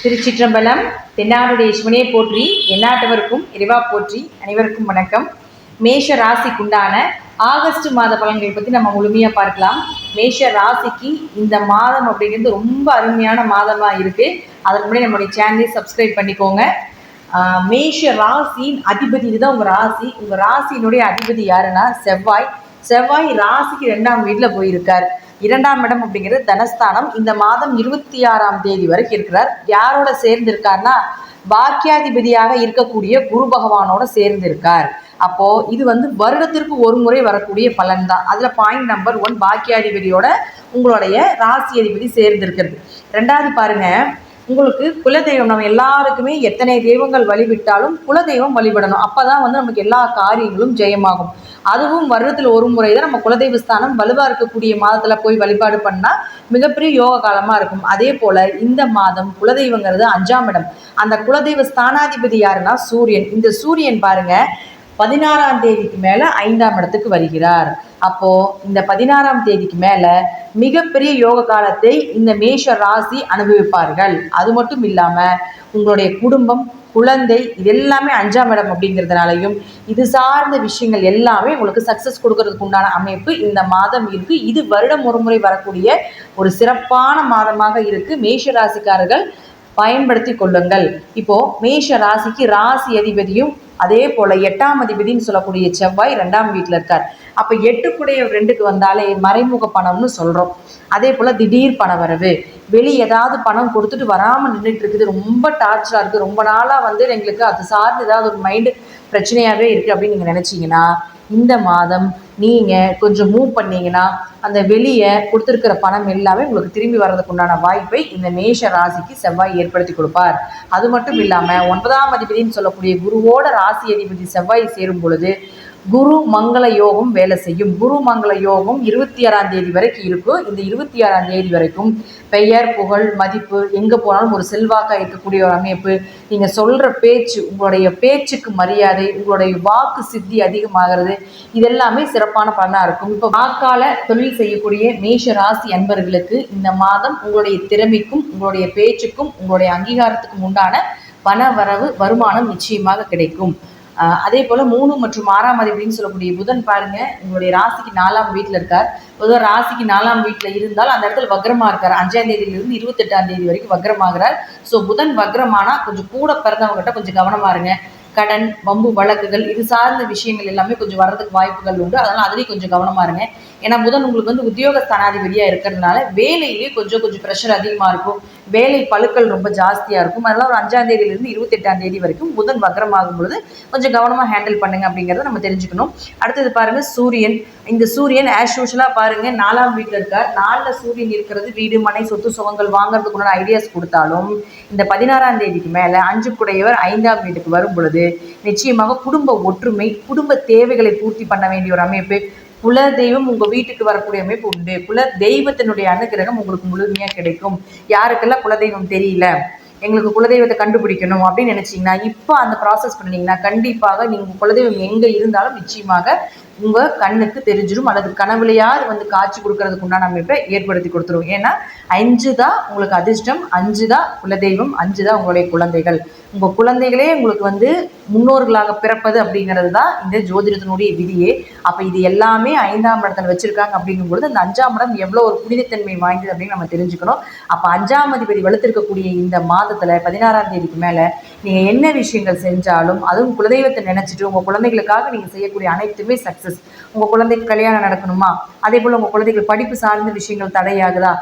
திருச்சிற்றம்பலம். தென்னாடுடைய சிவனே போற்றி, எந்நாட்டவருக்கும் இறைவா போற்றி. அனைவருக்கும் வணக்கம். மேஷ ராசிக்குண்டான ஆகஸ்ட் மாத பலன்களை பற்றி நம்ம முழுமையாக பார்க்கலாம். மேஷ ராசிக்கு இந்த மாதம் அப்படிங்கிறது ரொம்ப அருமையான மாதமாக இருக்குது. அதற்கு முன்னாடி நம்மளுடைய சேனலை சப்ஸ்கிரைப் பண்ணிக்கோங்க. மேஷ ராசியின் அதிபதி, இதுதான் உங்கள் ராசி. உங்கள் ராசியினுடைய அதிபதி யாருன்னா செவ்வாய். செவ்வாய் ராசிக்கு 2ஆம் வீட்டில் போயிருக்கார். 2ஆம் இடம் அப்படிங்கிறது தனஸ்தானம். இந்த மாதம் 26ஆம் தேதி வரைக்கும் இருக்கிறார். யாரோட சேர்ந்து இருக்கார்னா பாக்கியாதிபதியாக இருக்கக்கூடிய குரு பகவானோட சேர்ந்து இருக்கார். அப்போ இது வருடத்திற்கு ஒரு முறை வரக்கூடிய பலன் தான். அதுல பாயிண்ட் நம்பர் 1 பாக்கியாதிபதியோட உங்களுடைய ராசி அதிபதி சேர்ந்து இருக்கிறது. 2வது பாருங்க, உங்களுக்கு குலதெய்வம். நம்ம எல்லாருக்குமே எத்தனை தெய்வங்கள் வழிவிட்டாலும் குலதெய்வம் வழிபடணும். அப்பதான் நமக்கு எல்லா காரியங்களும் ஜெயமாகும். அதுவும் வருடத்தில் ஒரு முறை தான் நம்ம குலதெய்வ ஸ்தானம் வலுவா இருக்கக்கூடிய மாதத்துல போய் வழிபாடு பண்ணா மிகப்பெரிய யோக காலமா இருக்கும். அதே போல இந்த மாதம் குலதெய்வங்கிறது 5ஆம் இடம். அந்த குலதெய்வ ஸ்தானாதிபதி யாருன்னா சூரியன். இந்த சூரியன் பாருங்க 16ஆம் தேதிக்கு மேல 5ஆம் இடத்துக்கு வருகிறார். அப்போ இந்த 16ஆம் தேதிக்கு மேல மிகப்பெரிய யோக காலத்தை இந்த மேஷ ராசி அனுபவிப்பார்கள். அது மட்டும் இல்லாம உங்களுடைய குடும்பம், குழந்தை, இது எல்லாமே 5ஆம் இடம் அப்படிங்கிறதுனாலையும் இது சார்ந்த விஷயங்கள் எல்லாமே உங்களுக்கு சக்சஸ் கொடுக்கறதுக்கு உண்டான அமைப்பு இந்த மாதம் இருக்கு. இது வருடம் ஒரு முறை வரக்கூடிய ஒரு சிறப்பான மாதமாக இருக்கு. மேஷ ராசிக்காரர்கள் பயன்படுத்தி கொள்ளுங்கள். இப்போ மேஷ ராசிக்கு ராசி அதிபதியும் அதே போல 8ஆம் அதிபதினு சொல்லக்கூடிய செவ்வாய் 2ஆம் வீட்டில் இருக்கார். அப்போ 8 2க்கு வந்தாலே மறைமுக பணம்னு சொல்றோம். அதே போல திடீர் பண வரவு, வெளியே ஏதாவது பணம் கொடுத்துட்டு வராமல் நின்றுட்டு இருக்குது, ரொம்ப டார்ச்சராக இருக்குது, ரொம்ப நாளாக எங்களுக்கு அது சார்ந்து ஏதாவது ஒரு மைண்டு பிரச்சனையாகவே இருக்குது அப்படின்னு நீங்கள் நினச்சிங்கன்னா இந்த மாதம் நீங்கள் கொஞ்சம் மூவ் பண்ணீங்கன்னா அந்த வெளியே கொடுத்துருக்கிற பணம் எல்லாமே உங்களுக்கு திரும்பி வர்றதுக்கு உண்டான வாய்ப்பை இந்த மேஷ ராசிக்கு செவ்வாய் ஏற்படுத்தி கொடுப்பார். அது மட்டும் இல்லாமல் 9ஆம் அதிபதினு சொல்லக்கூடிய குருவோட ராசி அதிபதி செவ்வாய் சேரும் பொழுது குரு மங்கள யோகம் வேலை செய்யும். குரு மங்கள யோகம் 26ஆம் தேதி வரைக்கும் இருக்கும். இந்த 26ஆம் தேதி வரைக்கும் பெயர், புகழ், மதிப்பு, எங்கே போனாலும் ஒரு செல்வாக்காக இருக்கக்கூடிய ஒரு அமைப்பு. நீங்கள் சொல்கிற பேச்சு, உங்களுடைய பேச்சுக்கு மரியாதை, உங்களுடைய வாக்கு சித்தி அதிகமாகிறது, இதெல்லாமே சிறப்பான பலனாக இருக்கும். இப்போ வாக்கால தொழில் செய்யக்கூடிய மேஷ ராசி அன்பர்களுக்கு இந்த மாதம் உங்களுடைய திறமைக்கும் உங்களுடைய பேச்சுக்கும் உங்களுடைய அங்கீகாரத்துக்கும் உண்டான பண வரவு, வருமானம் நிச்சயமாக கிடைக்கும். அதே போல் 3 மற்றும் 6ஆம் அதிபதினு சொல்லக்கூடிய புதன் பாருங்க உங்களுடைய ராசிக்கு 4ஆம் வீட்டில் இருக்கார். பொதுவாக ராசிக்கு 4ஆம் வீட்டில் இருந்தால் அந்த இடத்துல வக்ரமாக இருக்கார். 5ஆம் தேதியிலிருந்து 28ஆம் தேதி வரைக்கும் வக்ரமாகிறார். ஸோ புதன் வக்ரமானா கொஞ்சம் கூட பிறந்தவங்ககிட்ட கொஞ்சம் கவனமாக இருங்க. கடன், வம்பு வழக்குகள், இது சார்ந்த விஷயங்கள் எல்லாமே கொஞ்சம் வர்றதுக்கு வாய்ப்புகள் உண்டு. அதனால் அதுலேயும் கொஞ்சம் கவனமாக இருங்க. ஏன்னா புதன் உங்களுக்கு உத்தியோக ஸ்தானாதிபதியாக இருக்கிறதுனால வேலையிலேயே கொஞ்சம் ப்ரெஷர் அதிகமாக இருக்கும். வேலை பழுக்கள் ரொம்ப ஜாஸ்தியாக இருக்கும். அதனால் ஒரு 5ஆம் தேதியிலிருந்து 28ஆம் தேதி வரைக்கும் புதன் வக்ரமாகும் பொழுது கொஞ்சம் கவனமாக ஹேண்டில் பண்ணுங்க அப்படிங்கிறத நம்ம தெரிஞ்சுக்கணும். அடுத்தது பாருங்க சூரியன். இந்த சூரியன் ஆஸ் யூஷுவலாக பாருங்க 4ஆம் வீட்டில் இருக்கார். 4ல் சூரியன் இருக்கிறது வீடு, மனை, சொத்து சுகங்கள் வாங்குறதுக்குள்ள ஐடியாஸ் கொடுத்தாலும் இந்த 16ஆம் தேதிக்கு மேலே 5 குடையவர் 5ஆம் வீட்டுக்கு வரும் பொழுது நிச்சயமாக குடும்ப ஒற்றுமை, குடும்ப தேவைகளை பூர்த்தி பண்ண வேண்டிய ஒரு அமைப்பு. குல தெய்வம் உங்க வீட்டுக்கு வரக்கூடிய அமைப்பு உண்டு. குல தெய்வத்தினுடைய அனுகிரகம் உங்களுக்கு முழுமையாக கிடைக்கும். யாருக்கெல்லாம் குலதெய்வம் தெரியல, எங்களுக்கு குலதெய்வத்தை கண்டுபிடிக்கணும் அப்படின்னு நினைச்சீங்கன்னா இப்போ அந்த ப்ராசஸ் பண்ணிங்கன்னா கண்டிப்பாக நீங்கள் குலதெய்வம் எங்கே இருந்தாலும் நிச்சயமாக உங்கள் கண்ணுக்கு தெரிஞ்சிடும். அல்லது கனவுலையாவது காட்சி கொடுக்கறதுக்கு உண்டான அமைப்பை ஏற்படுத்தி கொடுத்துரும். ஏன்னா 5 தான் உங்களுக்கு அதிர்ஷ்டம், 5 தான் குலதெய்வம், 5 தான் உங்களுடைய குழந்தைகள். உங்கள் குழந்தைகளே உங்களுக்கு முன்னோர்களாக பிறப்பது அப்படிங்கிறது தான் இந்த ஜோதிடத்தினுடைய விதியே. அப்போ இது எல்லாமே 5ஆம் இடத்துல வச்சிருக்காங்க அப்படிங்கும்பொழுது அந்த 5ஆம் இடம் எவ்வளோ ஒரு புனிதத்தன்மை வாய்ந்தது அப்படின்னு நம்ம தெரிஞ்சுக்கணும். அப்போ 5ஆம் அதிபதி வலுத்திருக்கக்கூடிய இந்த மாதத்தில் 16ஆம் தேதிக்கு மேலே நீங்கள் என்ன விஷயங்கள் செஞ்சாலும் அதுவும் குலதெய்வத்தை நினைச்சிட்டு உங்கள் குழந்தைகளுக்காக நீங்கள் செய்யக்கூடிய அனைத்துமே சக்ஸஸ். உங்கள் குழந்தைக்கு கல்யாணம் நடக்கணுமா, அதே போல் உங்கள் குழந்தைகள் படிப்பு சார்ந்த விஷயங்கள் தடையாகுதா,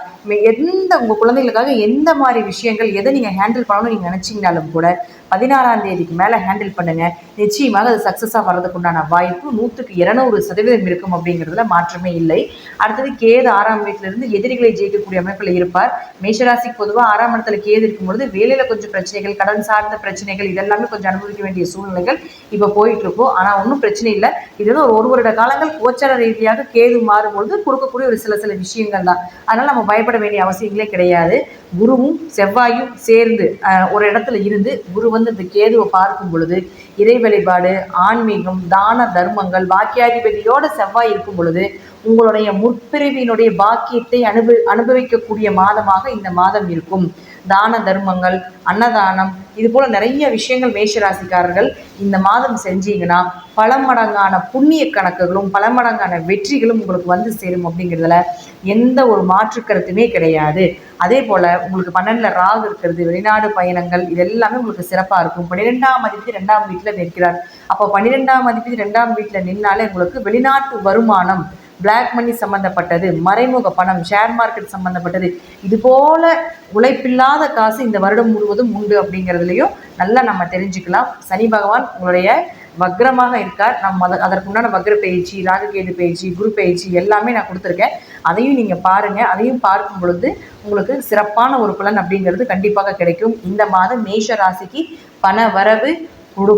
உங்கள் குழந்தைகளுக்காக எந்த மாதிரி விஷயங்கள் எதை நீங்கள் ஹேண்டில் பண்ணணும்னு நீங்கள் நினச்சிங்கனாலும் கூட 16ஆம் தேதிக்கு மேலே ஹேண்டில் பண்ணுங்க. நிச்சயமாக அது சக்ஸஸாக வர்றதுக்கு உண்டான வாய்ப்பு 100க்கு 200% இருக்கும் அப்படிங்கிறதுல மாற்றமே இல்லை. அடுத்தது கேது 6ஆம் வீட்டிலிருந்து எதிரிகளை ஜெயிக்கக்கூடிய அமைப்பில் இருப்பார். மேஷராசிக்கு பொதுவாக 6ஆம் இடத்துல கேது இருக்கும்பொழுது வேலையில் கொஞ்சம் பிரச்சனைகள், கடன் சார்ந்த பிரச்சனைகள், இதெல்லாமே கொஞ்சம் அனுபவிக்க வேண்டிய சூழ்நிலைகள் இப்போ போயிட்டு இருக்கும். ஆனால் ஒன்றும் பிரச்சனை இல்லை. இது ஒரு வருட காலங்கள் கோச்சார ரீதியாக கேது மாறும்பொழுது கொடுக்கக்கூடிய ஒரு சில விஷயங்கள் தான். அதனால் நம்ம பயப்பட வேண்டிய அவசியங்களே கிடையாது. குருவும் செவ்வாயும் சேர்ந்து ஒரு இடத்துல இருந்து குரு இந்த கேதுவை பார்க்கும் பொழுது இறை வழிபாடு, ஆன்மீகம், தான தர்மங்கள், பாக்கியாதிபதியோட செவ்வாய் இருக்கும் பொழுது உங்களுடைய முற்பிரிவினுடைய பாக்கியத்தை அனுபவிக்கக்கூடிய மாதமாக இந்த மாதம் இருக்கும். தான தர்மங்கள், அன்னதானம், இது போல் நிறைய விஷயங்கள் மேஷராசிக்காரர்கள் இந்த மாதம் செஞ்சீங்கன்னா பல மடங்கான புண்ணிய கணக்குகளும் பல மடங்கான வெற்றிகளும் உங்களுக்கு வந்து சேரும் அப்படிங்கிறதுல எந்த ஒரு மாற்று கருத்துமே கிடையாது. அதே போல் உங்களுக்கு 12ல் ராகு இருக்கிறது, வெளிநாடு பயணங்கள், இது எல்லாமே உங்களுக்கு சிறப்பாக இருக்கும். 12ஆம் அதிபதி 2ஆம் வீட்டில் நிற்கிறார். அப்போ 12ஆம் அதிபதி 2ஆம் வீட்டில் நின்னாலே உங்களுக்கு வெளிநாட்டு வருமானம், பிளாக் மணி சம்மந்தப்பட்டது, மறைமுக பணம், ஷேர் மார்க்கெட் சம்மந்தப்பட்டது, இது போல உழைப்பில்லாத காசு இந்த வருடம் முழுவதும் உண்டு அப்படிங்கிறதுலையும் நல்லா நம்ம தெரிஞ்சுக்கலாம். சனி பகவான் உங்களுடைய வக்ரமாக இருக்கார். அதற்குண்டான வக்ர பயிற்சி, ராகுகேது பயிற்சி, குரு பயிற்சி எல்லாமே நான் கொடுத்துருக்கேன். அதையும் நீங்கள் பாருங்கள். அதையும் பார்க்கும் பொழுது உங்களுக்கு சிறப்பான ஒரு பலன் அப்படிங்கிறது கண்டிப்பாக கிடைக்கும். இந்த மாதம் மேஷ ராசிக்கு பண வரவு,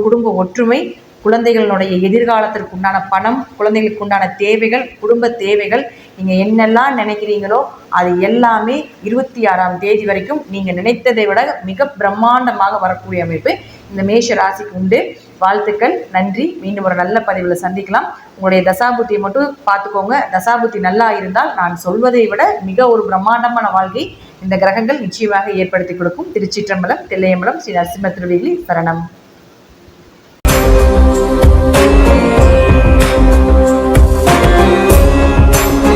குடும்ப ஒற்றுமை, குழந்தைகளுடைய எதிர்காலத்திற்கு உண்டான பணம், குழந்தைகளுக்கு உண்டான தேவைகள், குடும்ப தேவைகள், நீங்கள் என்னெல்லாம் நினைக்கிறீங்களோ அது எல்லாமே 26ஆம் தேதி வரைக்கும் நீங்கள் நினைத்ததை விட மிக பிரம்மாண்டமாக வரக்கூடிய அமைப்பு இந்த மேஷ ராசிக்கு உண்டு. வாழ்த்துக்கள், நன்றி. மீண்டும் ஒரு நல்ல பதிவில் சந்திக்கலாம். உங்களுடைய தசாபுத்தியை மட்டும் பார்த்துக்கோங்க. தசாபுத்தி நல்லா இருந்தால் நான் சொல்வதை விட மிக ஒரு பிரம்மாண்டமான வாழ்க்கை இந்த கிரகங்கள் நிச்சயமாக ஏற்படுத்தி கொடுக்கும். திருச்சிற்றம்பலம், தில்லையம்பலம், ஸ்ரீ நரசிம்ம திருவேலி சரணம்.